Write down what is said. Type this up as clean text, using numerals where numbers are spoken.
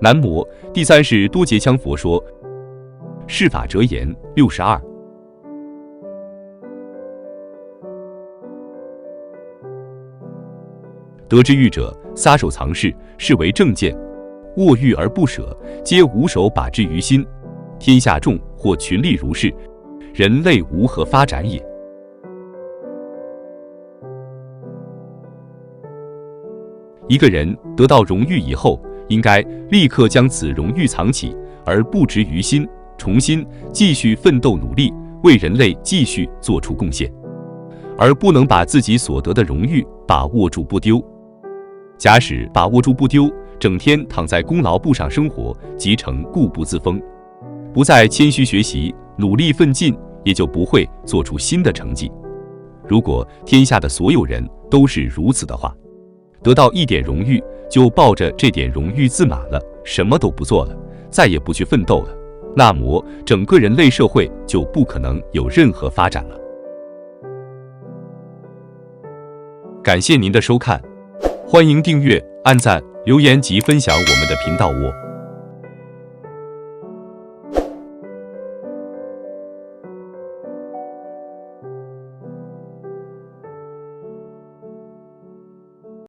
南摩。第三是多杰羌佛说。释法者言62。得之欲者，撒手藏事，是为正见。握欲而不舍，皆无手把之于心。天下众或群力如是，人类无何发展也。一个人得到荣誉以后，应该立刻将此荣誉藏起，而不植于心，重新继续奋斗努力，为人类继续做出贡献，而不能把自己所得的荣誉把握住不丢。假使把握住不丢，整天躺在功劳簿上生活，即成固步自封，不再谦虚学习，努力奋进，也就不会做出新的成绩。如果天下的所有人都是如此的话，得到一点荣誉就抱着这点荣誉自满了，什么都不做了，再也不去奋斗了，那么整个人类社会就不可能有任何发展了。感谢您的收看，欢迎订阅、按赞、留言及分享我们的频道哦。